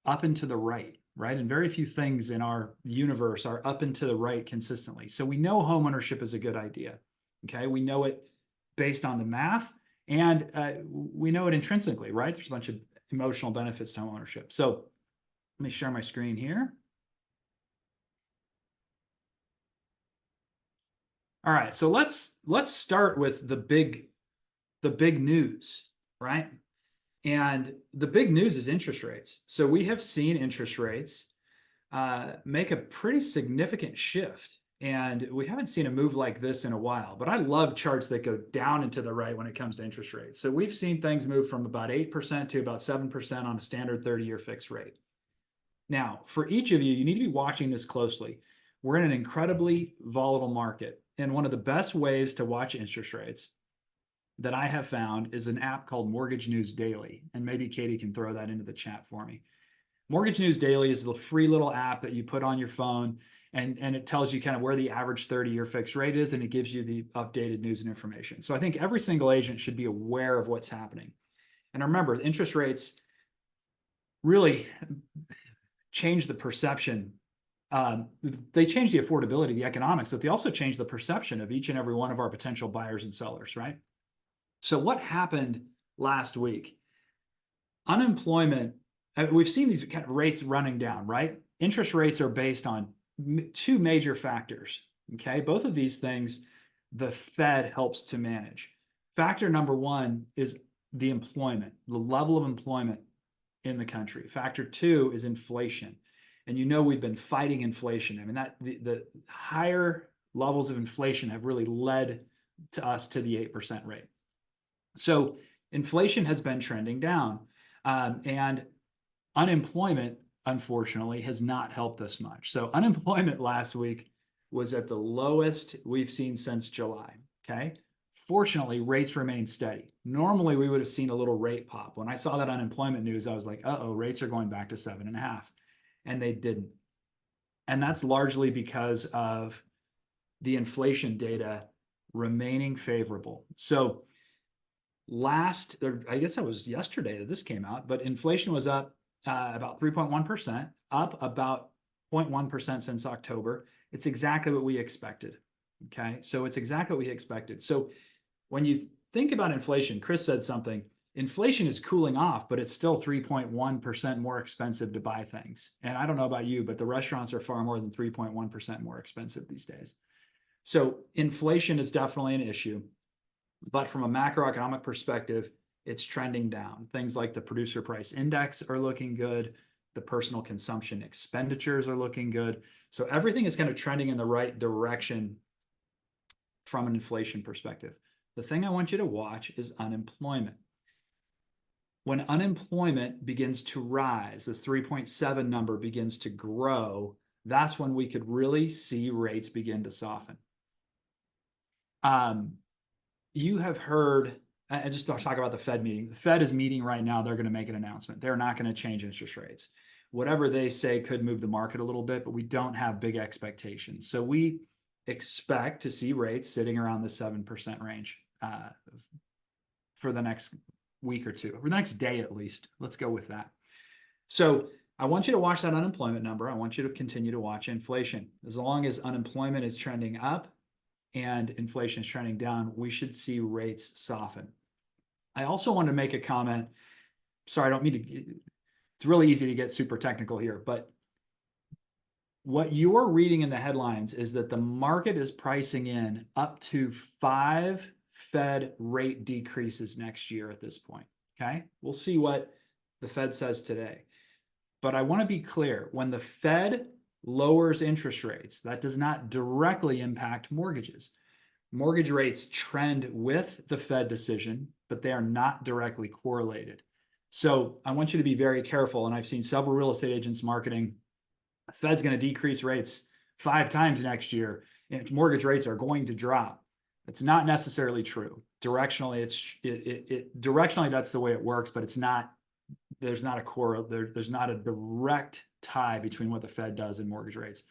[SPEAKER 4] up and to the right, and very few things in our universe are up and to the right consistently. So we know home ownership is a good idea. Okay, we know it based on the math, and we know it intrinsically, right? There's a bunch of emotional benefits to home ownership. So let me share my screen here. All right, so let's start with the big news, right? And the big news is interest rates. So we have seen interest rates make a pretty significant shift. And we haven't seen a move like this in a while. But I love charts that go down and to the right when it comes to interest rates. So we've seen things move from about 8% to about 7% on a standard 30-year fixed rate. Now, for each of you, you need to be watching this closely. We're in an incredibly volatile market. And one of the best ways to watch interest rates that I have found is an app called Mortgage News Daily. And maybe Katie can throw that into the chat for me. Mortgage News Daily is the free little app that you put on your phone, and it tells you kind of where the average 30-year fixed rate is, and it gives you the updated news and information. So I think every single agent should be aware of what's happening. And remember, interest rates really change the perception. They change the affordability, the economics, but they also change the perception of each and every one of our potential buyers and sellers, right? So what happened last week? Unemployment, we've seen these kind of rates running down, right? Interest rates are based on two major factors, okay? Both of these things, the Fed helps to manage. Factor number one is the employment, the level of employment in the country. Factor two is inflation. And we've been fighting inflation. I mean, the higher levels of inflation have really led to us to the 8% rate. So inflation has been trending down, and unemployment, unfortunately, has not helped us much. So unemployment last week was at the lowest we've seen since July, okay? Fortunately, rates remain steady. Normally, we would have seen a little rate pop. When I saw that unemployment news, I was like, uh-oh, rates are going back to 7.5, and they didn't. And that's largely because of the inflation data remaining favorable. So I guess that was yesterday that this came out, but inflation was up about 3.1%, up about 0.1% since October. It's exactly what we expected. Okay, so it's exactly what we expected. So when you think about inflation, Chris said something, inflation is cooling off, but it's still 3.1% more expensive to buy things. And I don't know about you, but the restaurants are far more than 3.1% more expensive these days. So inflation is definitely an issue. But from a macroeconomic perspective, it's trending down. Things like the producer price index are looking good. The personal consumption expenditures are looking good. So everything is kind of trending in the right direction from an inflation perspective. The thing I want you to watch is unemployment. When unemployment begins to rise, this 3.7 number begins to grow, that's when we could really see rates begin to soften. You have heard, and just talk about the Fed meeting. The Fed is meeting right now. They're going to make an announcement. They're not going to change interest rates. Whatever they say could move the market a little bit, but we don't have big expectations. So we expect to see rates sitting around the 7% range for the next week or two, or the next day at least. Let's go with that. So I want you to watch that unemployment number. I want you to continue to watch inflation. As long as unemployment is trending up, and inflation is trending down, we should see rates soften. I also want to make a comment. Sorry, I don't mean to, it's really easy to get super technical here, but what you're reading in the headlines is that the market is pricing in up to 5 Fed rate decreases next year at this point. Okay, we'll see what the Fed says today. But I want to be clear, when the Fed lowers interest rates, that does not directly impact mortgages. Mortgage rates trend with the Fed decision, but they are not directly correlated. So I want you to be very careful. And I've seen several real estate agents marketing, the Fed's going to decrease rates 5 times next year, and mortgage rates are going to drop. That's not necessarily true. Directionally, directionally that's the way it works, but it's not. There's not a direct tie between what the Fed does and mortgage rates.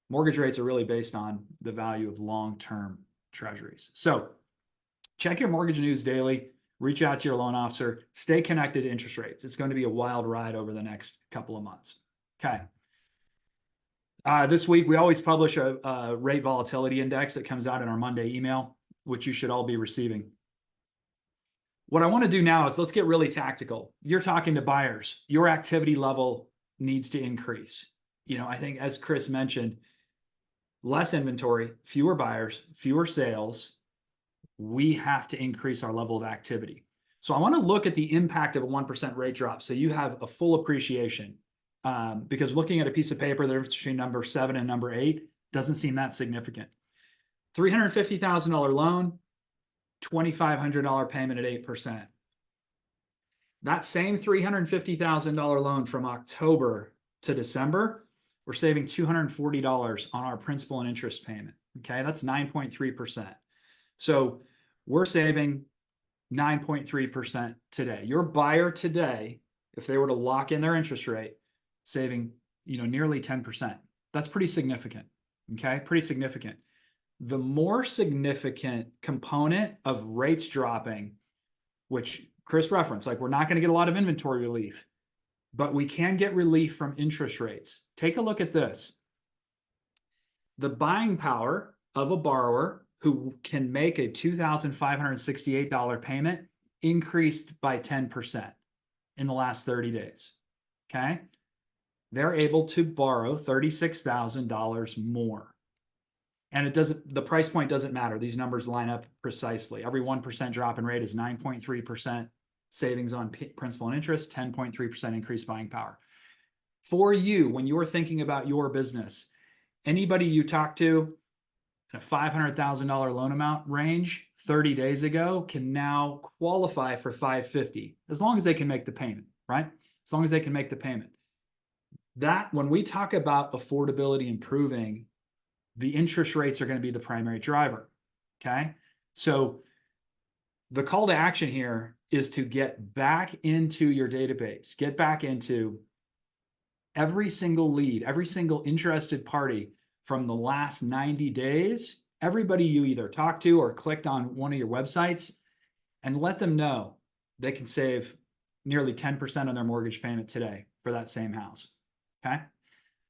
[SPEAKER 4] Mortgage rates are really based on the value of long-term treasuries. So check your mortgage news daily, reach out to your loan officer, stay connected to interest rates. It's going to be a wild ride over the next couple of months. Okay. This week, we always publish a rate volatility index that comes out in our Monday email, which you should all be receiving. What I want to do now is let's get really tactical. You're talking to buyers. Your activity level needs to increase. I think as Chris mentioned, less inventory, fewer buyers, fewer sales. We have to increase our level of activity. So I want to look at the impact of a 1% rate drop so you have a full appreciation. Because looking at a piece of paper, the difference between number 7 and number 8 doesn't seem that significant. $350,000 loan, $2,500 payment at 8%. That same $350,000 loan from October to December, we're saving $240 on our principal and interest payment. Okay, that's 9.3%. So we're saving 9.3% today. Your buyer today, if they were to lock in their interest rate, saving nearly 10%. That's pretty significant. Okay, pretty significant. The more significant component of rates dropping, which Chris referenced, like we're not going to get a lot of inventory relief, but we can get relief from interest rates. Take a look at this. The buying power of a borrower who can make a $2,568 payment increased by 10% in the last 30 days. Okay. They're able to borrow $36,000 more. And the price point doesn't matter. These numbers line up precisely. Every 1% drop in rate is 9.3% savings on principal and interest, 10.3% increased buying power. For you, when you're thinking about your business, anybody you talk to in a $500,000 loan amount range 30 days ago can now qualify for $550, as long as they can make the payment, right? As long as they can make the payment. That, when we talk about affordability improving, the interest rates are going to be the primary driver. Okay. So the call to action here is to get back into your database, get back into every single lead, every single interested party from the last 90 days, everybody you either talked to or clicked on one of your websites, and let them know they can save nearly 10% on their mortgage payment today for that same house. Okay.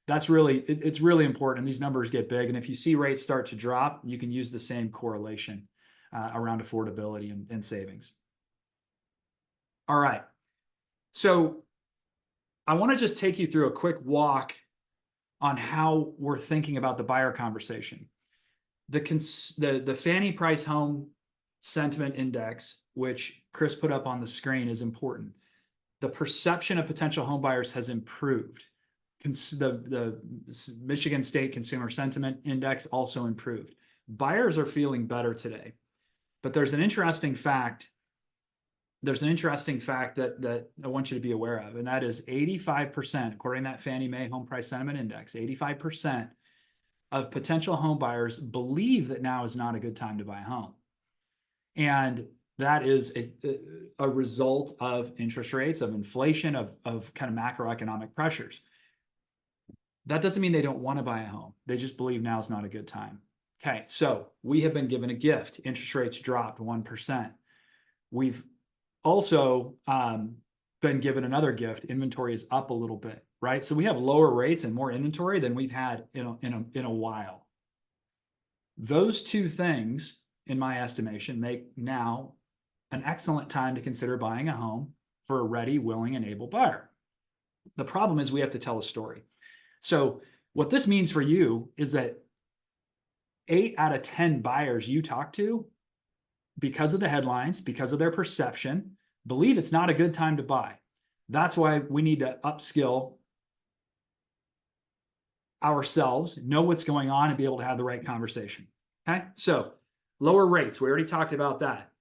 [SPEAKER 4] That's really, it's really important. These numbers get big. And if you see rates start to drop, you can use the same correlation around affordability and savings. All right. So I want to just take you through a quick walk on how we're thinking about the buyer conversation. The Fannie Price Home Sentiment Index, which Chris put up on the screen, is important. The perception of potential home buyers has improved. The Michigan State Consumer Sentiment Index also improved. Buyers are feeling better today. But there's an interesting fact. There's an interesting fact that I want you to be aware of, and that is 85%, according to that Fannie Mae Home Price Sentiment Index, 85% of potential home buyers believe that now is not a good time to buy a home. And that is a result of interest rates, of inflation, of kind of macroeconomic pressures. That doesn't mean they don't want to buy a home. They just believe now is not a good time. Okay, so we have been given a gift. Interest rates dropped 1%. We've also been given another gift. Inventory is up a little bit, right? So we have lower rates and more inventory than we've had in a while. Those two things, in my estimation, make now an excellent time to consider buying a home for a ready, willing, and able buyer. The problem is we have to tell a story. So what this means for you is that 8 out of 10 buyers you talk to, because of the headlines, because of their perception, believe it's not a good time to buy. That's why we need to upskill ourselves, know what's going on, and be able to have the right conversation. Okay, so lower rates, we already talked about that.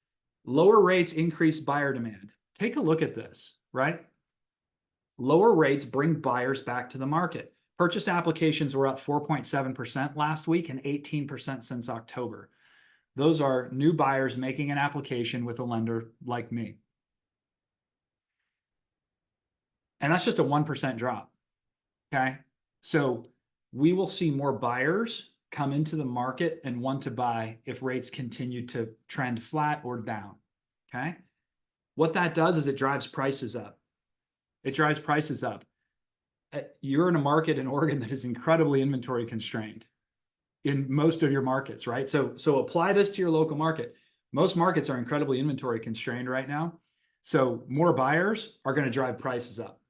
[SPEAKER 4] Lower rates increase buyer demand. Take a look at this, right? Lower rates bring buyers back to the market. Purchase applications were up 4.7% last week and 18% since October. Those are new buyers making an application with a lender like me. And that's just a 1% drop, okay? So we will see more buyers come into the market and want to buy if rates continue to trend flat or down, okay? What that does is it drives prices up. It drives prices up. You're in a market in Oregon that is incredibly inventory constrained in most of your markets, right? So apply this to your local market. Most markets are incredibly inventory constrained right now. So more buyers are going to drive prices up.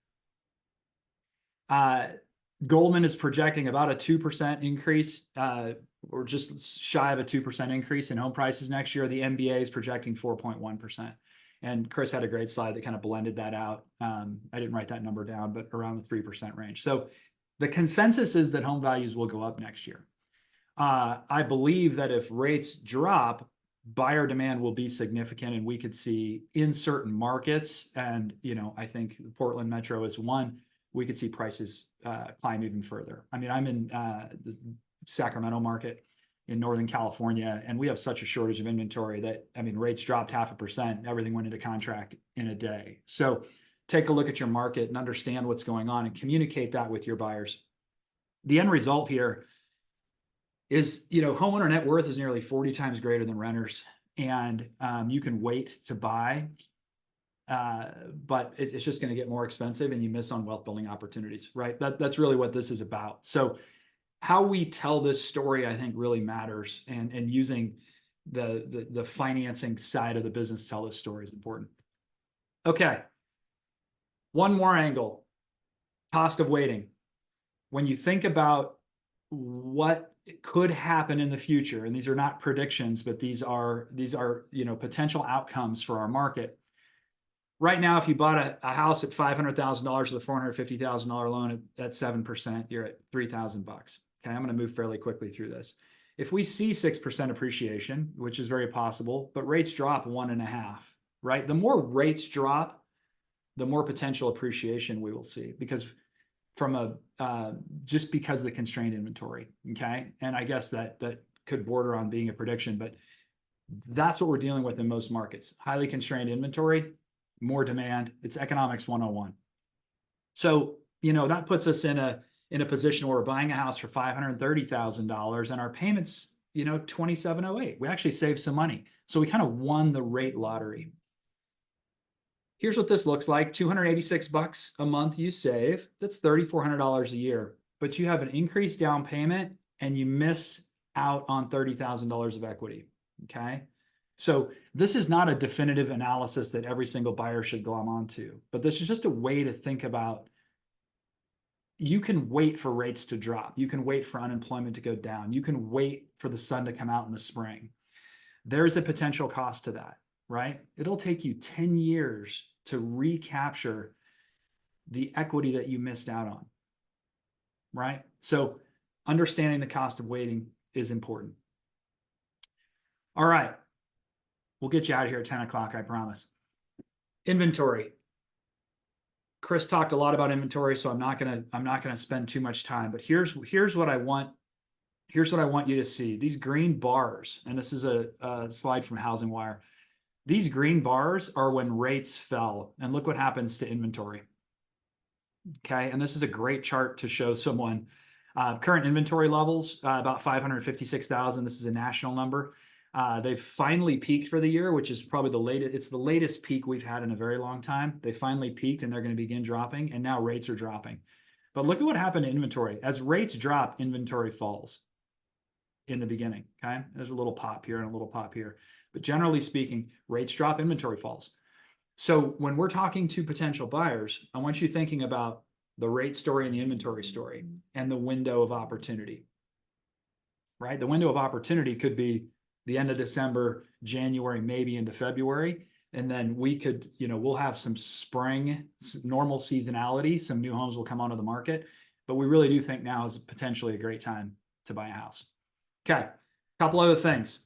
[SPEAKER 4] Goldman is projecting about a 2% increase, or just shy of a 2% increase in home prices next year. The MBA is projecting 4.1%. And Chris had a great slide that kind of blended that out. I didn't write that number down, but around the 3% range. So the consensus is that home values will go up next year. I believe that if rates drop, buyer demand will be significant, and we could see in certain markets, and I think Portland Metro is one, we could see prices climb even further. I mean, I'm in the Sacramento market in Northern California, and we have such a shortage of inventory that, I mean, rates dropped 0.5%, everything went into contract in a day. So take a look at your market and understand what's going on and communicate that with your buyers. The end result here is, homeowner net worth is nearly 40 times greater than renters, and you can wait to buy, but it's just going to get more expensive, and you miss on wealth building opportunities, right? That's really what this is about. So how we tell this story, I think, really matters, and using the financing side of the business to tell this story is important. Okay, one more angle: cost of waiting. When you think about what could happen in the future, and these are not predictions, but these are potential outcomes for our market. Right now, if you bought a house at $500,000 with a $450,000 loan at 7%, you're at $3,000. Okay, I'm going to move fairly quickly through this. If we see 6% appreciation, which is very possible, but rates drop 1.5%, right? The more rates drop, the more potential appreciation we will see, because just because of the constrained inventory, okay? And I guess that could border on being a prediction, but that's what we're dealing with in most markets. Highly constrained inventory, more demand. It's economics 101. So, that puts us in a position where we're buying a house for $530,000 and our payments, $2,708. We actually saved some money. So we kind of won the rate lottery. Here's what this looks like: $286 a month you save. That's $3,400 a year, but you have an increased down payment and you miss out on $30,000 of equity. Okay. So this is not a definitive analysis that every single buyer should glom onto, but this is just a way to think about. You can wait for rates to drop. You can wait for unemployment to go down. You can wait for the sun to come out in the spring. There's a potential cost to that, right? It'll take you 10 years to recapture the equity that you missed out on, right? So understanding the cost of waiting is important. All right. We'll get you out of here at 10 o'clock, I promise. Inventory. Chris talked a lot about inventory, so I'm not gonna spend too much time, but here's what I want. Here's what I want you to see. These green bars, and this is a slide from Housing Wire. These green bars are when rates fell, and look what happens to inventory. Okay, and this is a great chart to show someone current inventory levels, about 556,000. This is a national number. They've finally peaked for the year, which is probably the latest. It's the latest peak we've had in a very long time. They finally peaked, and they're going to begin dropping, and now rates are dropping. But look at what happened to inventory. As rates drop, inventory falls. in the beginning. Okay. There's a little pop here and a little pop here. But generally speaking, rates drop, inventory falls. So when we're talking to potential buyers, I want you thinking about the rate story and the inventory story and the window of opportunity, right? The window of opportunity could be the end of December, January, maybe into February. And then we could, we'll have some spring, normal seasonality. Some new homes will come onto the market, but we really do think now is potentially a great time to buy a house. Okay. A couple other things.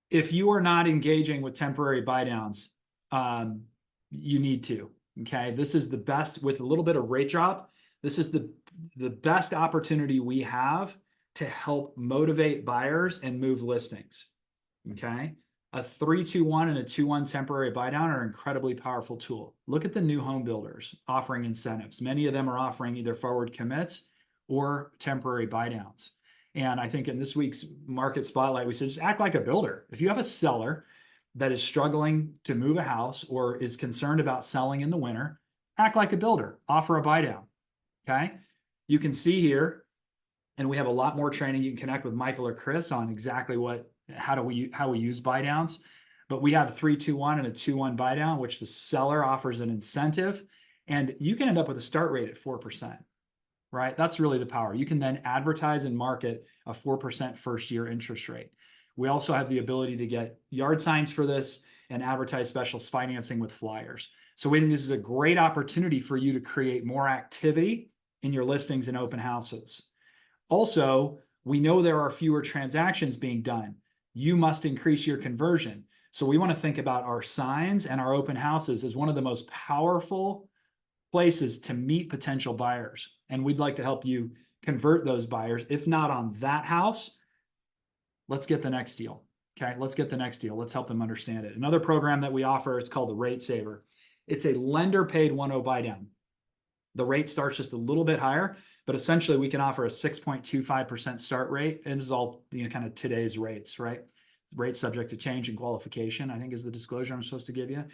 [SPEAKER 4] If you are not engaging with temporary buy downs, you need to. Okay. This is the best with a little bit of rate drop. This is the best opportunity we have to help motivate buyers and move listings. Okay. A 3-2-1 and a 2-1 temporary buy down are an incredibly powerful tool. Look at the new home builders offering incentives. Many of them are offering either forward commits or temporary buy downs. And I think in this week's market spotlight, we said, just act like a builder. If you have a seller that is struggling to move a house or is concerned about selling in the winter, act like a builder, offer a buy down. Okay. You can see here, and we have a lot more training. You can connect with Michael or Chris on exactly how we use buy downs. But we have a 3-2-1 and a 2-1 buy down, which the seller offers an incentive, and you can end up with a start rate at 4%. Right? That's really the power. You can then advertise and market a 4% first year interest rate. We also have the ability to get yard signs for this and advertise special financing with flyers. So we think this is a great opportunity for you to create more activity in your listings and open houses. Also, we know there are fewer transactions being done. You must increase your conversion. So we want to think about our signs and our open houses as one of the most powerful places to meet potential buyers. And we'd like to help you convert those buyers. If not on that house, let's get the next deal. Okay, let's get the next deal. Let's help them understand it. Another program that we offer is called the Rate Saver. It's a lender paid 1.0 buy down. The rate starts just a little bit higher, but essentially we can offer a 6.25% start rate. And this is all kind of today's rates, right? Rates subject to change and qualification, I think is the disclosure I'm supposed to give you.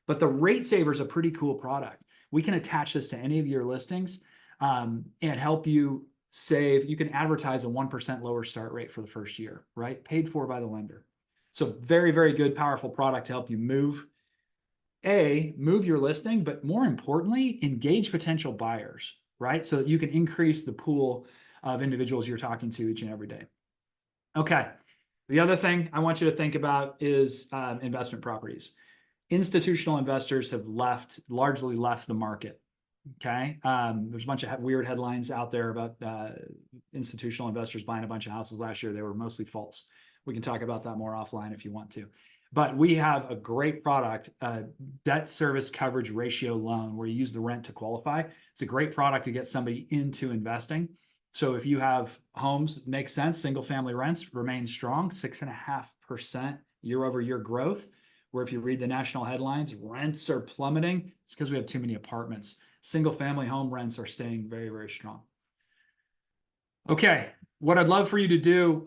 [SPEAKER 4] But the Rate Saver is a pretty cool product. We can attach this to any of your listings and help you save. You can advertise a 1% lower start rate for the first year, right? Paid for by the lender. So very, very good, powerful product to help you move your listing, but more importantly, engage potential buyers, right? So that you can increase the pool of individuals you're talking to each and every day. Okay. The other thing I want you to think about is investment properties. Institutional investors have largely left the market. Okay. There's a bunch of weird headlines out there about institutional investors buying a bunch of houses last year. They were mostly false. We can talk about that more offline if you want to. But we have a great product, debt service coverage ratio loan, where you use the rent to qualify. It's a great product to get somebody into investing. So if you have homes that make sense, single family rents remain strong, 6.5% year over year growth. Where if you read the national headlines, rents are plummeting. It's because we have too many apartments. Single family home rents are staying very, very strong. Okay, what I'd love for you to do,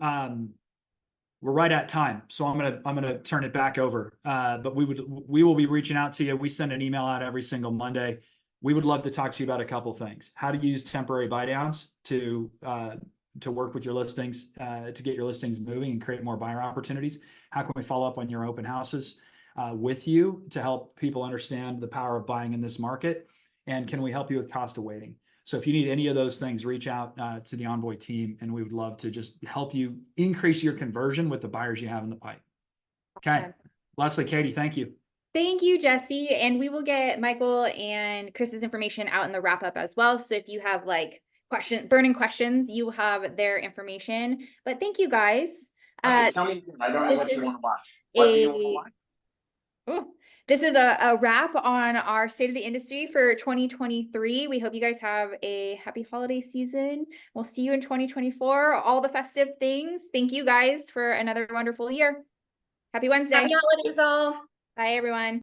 [SPEAKER 4] we're right at time, so I'm gonna turn it back over. But we will be reaching out to you. We send an email out every single Monday. We would love to talk to you about a couple things: how to use temporary buy downs to work with your listings, to get your listings moving and create more buyer opportunities. How can we follow up on your open houses with you to help people understand the power of buying in this market? And can we help you with cost of waiting? So if you need any of those things, reach out to the Envoy team, and we would love to just help you increase your conversion with the buyers you have in the pipe. Okay.
[SPEAKER 1] Awesome.
[SPEAKER 4] Leslie, Katie, thank you.
[SPEAKER 1] Thank you, Jesse. And we will get Michael and Chris's information out in the wrap up as well. So if you have burning questions, you have their information. But thank you guys.
[SPEAKER 5] Okay, tell me, I don't know what you want to watch. What do you want to watch?
[SPEAKER 1] This is a wrap on our state of the industry for 2023. We hope you guys have a happy holiday season. We'll see you in 2024, all the festive things. Thank you guys for another wonderful year. Happy Wednesday.
[SPEAKER 2] Happy holidays all.
[SPEAKER 1] Bye, everyone.